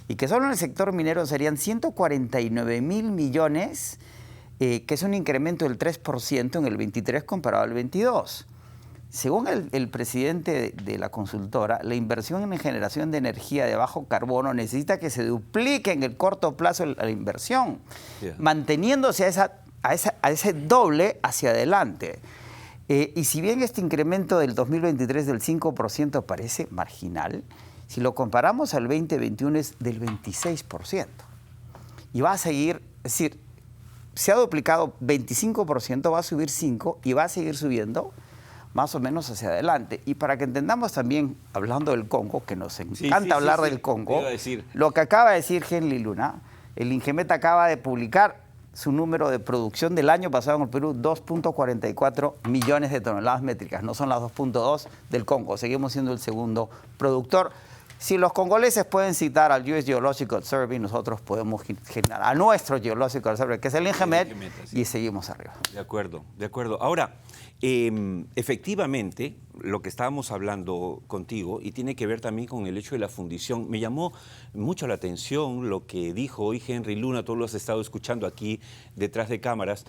y que solo en el sector minero serían 149.000 millones, que es un incremento del 3% en el 23 comparado al 22. Según el presidente de la consultora, la inversión en generación de energía de bajo carbono necesita que se duplique en el corto plazo la inversión, manteniéndose a ese doble hacia adelante. Y si bien este incremento del 2023 del 5% parece marginal, si lo comparamos al 2021 es del 26%. Y va a seguir, es decir, se ha duplicado 25%, va a subir 5% y va a seguir subiendo más o menos hacia adelante. Y para que entendamos también, hablando del Congo, que nos encanta hablar del Congo, lo que acaba de decir Henry Luna, el INGEMET acaba de publicar su número de producción del año pasado en el Perú, 2.44 millones de toneladas métricas. No son las 2.2 del Congo. Seguimos siendo el segundo productor. Si los congoleses pueden citar al US Geological Survey, nosotros podemos generar a nuestro Geological Survey, que es el INGEMET, y seguimos arriba. De acuerdo, de acuerdo. Ahora, efectivamente, lo que estábamos hablando contigo, y tiene que ver también con el hecho de la fundición, me llamó mucho la atención lo que dijo hoy Henry Luna, tú lo has estado escuchando aquí detrás de cámaras,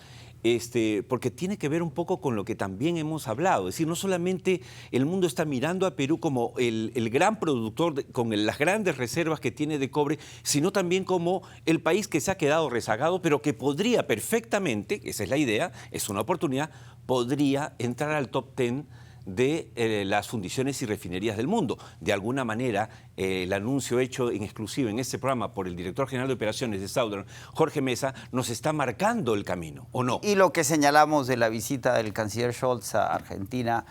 porque tiene que ver un poco con lo que también hemos hablado. Es decir, no solamente el mundo está mirando a Perú como el gran productor con las grandes reservas que tiene de cobre, sino también como el país que se ha quedado rezagado, pero que podría perfectamente, esa es la idea, es una oportunidad, podría entrar al top 10 de las fundiciones y refinerías del mundo. De alguna manera, el anuncio hecho en exclusiva en este programa por el director general de operaciones de Southern, Jorge Mesa, nos está marcando el camino, ¿o no? Y lo que señalamos de la visita del canciller Scholz a Argentina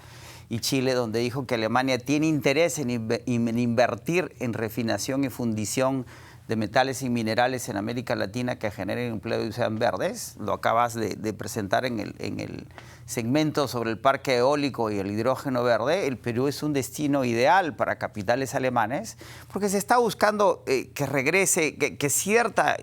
y Chile, donde dijo que Alemania tiene interés en invertir en refinación y fundición de metales y minerales en América Latina que generen empleo y sean verdes. Lo acabas de presentar en el segmento sobre el parque eólico y el hidrógeno verde. El Perú es un destino ideal para capitales alemanes porque se está buscando que regrese, que cierta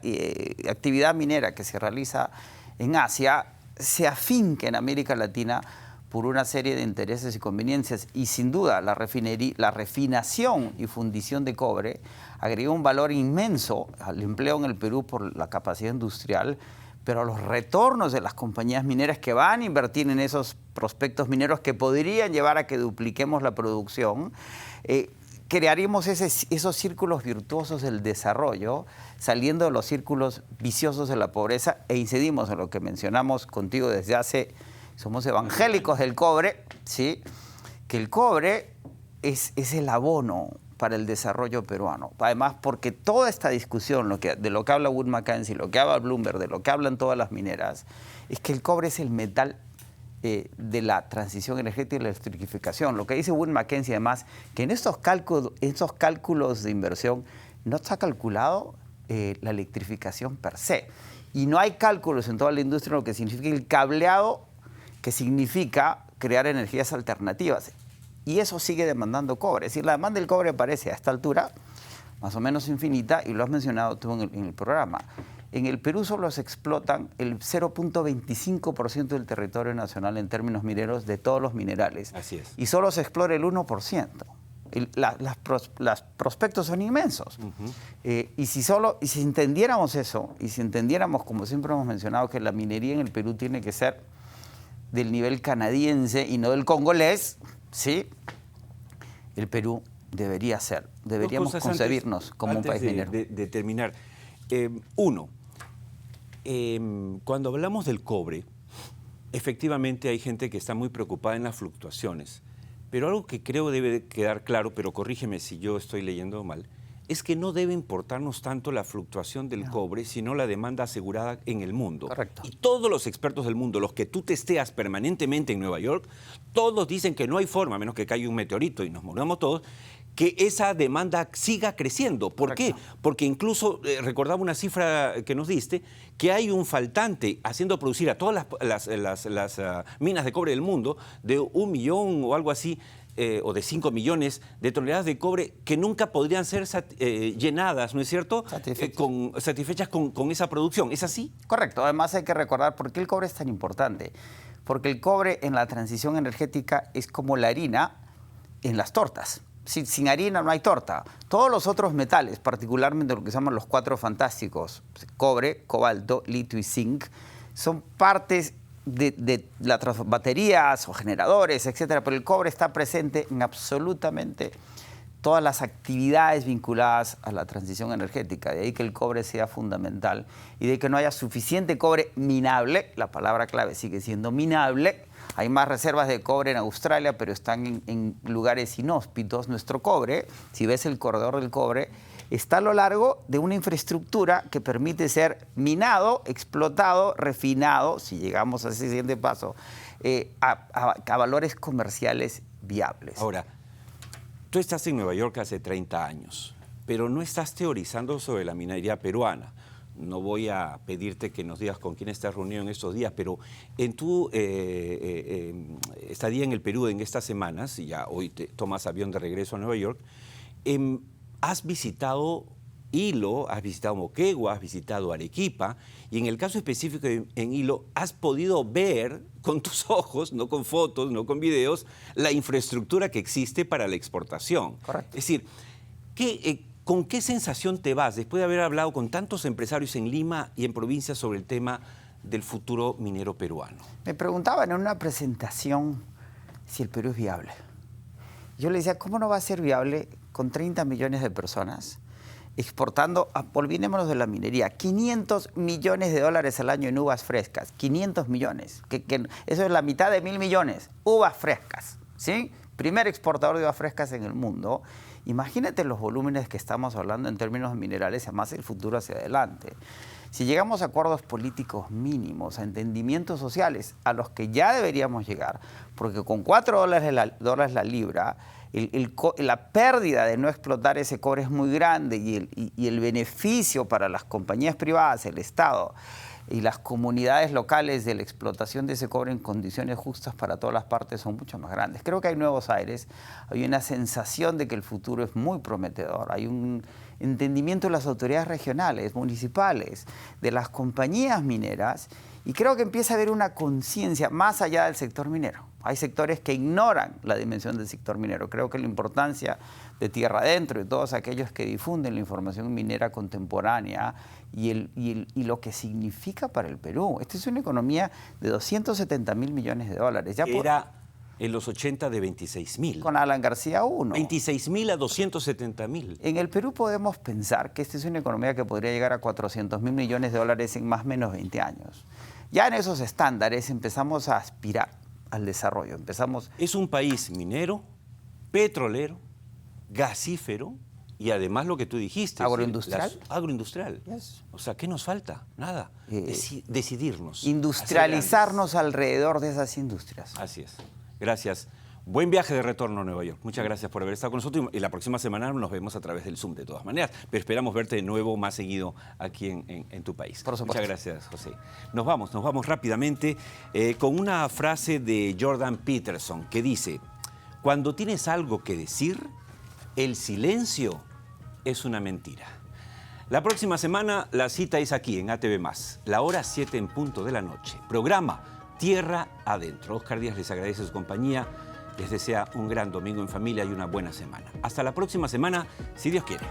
actividad minera que se realiza en Asia se afinque en América Latina por una serie de intereses y conveniencias. Y sin duda la refinación y fundición de cobre agrega un valor inmenso al empleo en el Perú por la capacidad industrial, pero los retornos de las compañías mineras que van a invertir en esos prospectos mineros que podrían llevar a que dupliquemos la producción, crearíamos esos círculos virtuosos del desarrollo, saliendo de los círculos viciosos de la pobreza, e incidimos en lo que mencionamos contigo desde hace... Somos evangélicos del cobre, ¿sí? Que el cobre es el abono para el desarrollo peruano. Además, porque toda esta discusión, de lo que habla Wood Mackenzie, lo que habla Bloomberg, de lo que hablan todas las mineras, es que el cobre es el metal de la transición energética y la electrificación. Lo que dice Wood Mackenzie, además, que en estos cálculos de inversión no está calculado la electrificación per se. Y no hay cálculos en toda la industria, lo que significa el cableado, que significa crear energías alternativas. Y eso sigue demandando cobre. Es decir, la demanda del cobre parece a esta altura más o menos infinita, y lo has mencionado tú en el programa. En el Perú solo se explotan el 0.25% del territorio nacional en términos mineros de todos los minerales. Así es. Y solo se explora el 1%. Los prospectos son inmensos. Y si entendiéramos eso, y si entendiéramos, como siempre hemos mencionado, que la minería en el Perú tiene que ser del nivel canadiense y no del congolés, ¿sí? El Perú deberíamos concebirnos como un país minero. De terminar. Uno, cuando hablamos del cobre, efectivamente hay gente que está muy preocupada en las fluctuaciones, pero algo que creo debe quedar claro, pero corrígeme si yo estoy leyendo mal, es que no debe importarnos tanto la fluctuación del cobre, sino la demanda asegurada en el mundo. Correcto. Y todos los expertos del mundo, los que tú testeas permanentemente en Nueva York, todos dicen que no hay forma, a menos que caiga un meteorito y nos moramos todos, que esa demanda siga creciendo. ¿Por qué? Porque incluso, recordaba una cifra que nos diste, que hay un faltante haciendo producir a todas las minas de cobre del mundo de 1 millón o algo así, o de 5 millones de toneladas de cobre que nunca podrían ser llenadas, ¿no es cierto? Satisfechas con esa producción. ¿Es así? Correcto. Además hay que recordar por qué el cobre es tan importante. Porque el cobre en la transición energética es como la harina en las tortas. Sin harina no hay torta. Todos los otros metales, particularmente lo que se llaman los 4 fantásticos, cobre, cobalto, litio y zinc, son partes de las baterías o generadores, etcétera, pero el cobre está presente en absolutamente todas las actividades vinculadas a la transición energética. De ahí que el cobre sea fundamental y de que no haya suficiente cobre minable, la palabra clave sigue siendo minable. Hay más reservas de cobre en Australia, pero están en lugares inhóspitos. Nuestro cobre, si ves el corredor del cobre, está a lo largo de una infraestructura que permite ser minado, explotado, refinado, si llegamos a ese siguiente paso, a valores comerciales viables. Ahora, tú estás en Nueva York hace 30 años, pero no estás teorizando sobre la minería peruana. No voy a pedirte que nos digas con quién estás reunido en estos días, pero en tu estadía en el Perú en estas semanas, y ya hoy te tomas avión de regreso a Nueva York, has visitado Hilo, has visitado Moquegua, has visitado Arequipa, y en el caso específico en Hilo, has podido ver con tus ojos, no con fotos, no con videos, la infraestructura que existe para la exportación. Correcto. Es decir, ¿con qué sensación te vas después de haber hablado con tantos empresarios en Lima y en provincias sobre el tema del futuro minero peruano? Me preguntaban en una presentación si el Perú es viable. Yo le decía, ¿cómo no va a ser viable con 30 millones de personas exportando, olvidémonos de la minería, 500 millones de dólares al año en uvas frescas? 500 millones, eso es la mitad de 1.000 millones, uvas frescas, ¿sí? Primer exportador de uvas frescas en el mundo. Imagínate los volúmenes que estamos hablando en términos minerales, además el futuro hacia adelante. Si llegamos a acuerdos políticos mínimos, a entendimientos sociales, a los que ya deberíamos llegar, porque con $4 la libra, la pérdida de no explotar ese cobre es muy grande y el beneficio para las compañías privadas, el Estado y las comunidades locales de la explotación de ese cobre en condiciones justas para todas las partes son mucho más grandes. Creo que hay nuevos aires, hay una sensación de que el futuro es muy prometedor, hay un entendimiento de las autoridades regionales, municipales, de las compañías mineras, y creo que empieza a haber una conciencia más allá del sector minero. Hay sectores que ignoran la dimensión del sector minero. Creo que la importancia de Tierra Adentro y todos aquellos que difunden la información minera contemporánea y lo que significa para el Perú. Esta es una economía de 270.000 millones de dólares. Ya era en los 80 de 26.000. Con Alan García 1. 26.000 a 270.000. En el Perú podemos pensar que esta es una economía que podría llegar a 400.000 millones de dólares en más o menos 20 años. Ya en esos estándares empezamos a aspirar al desarrollo. Es un país minero, petrolero, gasífero y además lo que tú dijiste. Agroindustrial. Agroindustrial. Yes. O sea, ¿qué nos falta? Nada. Decidirnos. Industrializarnos alrededor de esas industrias. Así es. Gracias. Buen viaje de retorno a Nueva York. Muchas gracias por haber estado con nosotros y la próxima semana nos vemos a través del Zoom de todas maneras, pero esperamos verte de nuevo más seguido aquí en tu país. Por supuesto. Muchas gracias, José. Nos vamos rápidamente con una frase de Jordan Peterson que dice: cuando tienes algo que decir, el silencio es una mentira. La próxima semana la cita es aquí en ATV+, la hora 7 en punto de la noche. Programa Tierra Adentro. Oscar Díaz les agradece su compañía. les desea un gran domingo en familia y una buena semana. Hasta la próxima semana, si Dios quiere.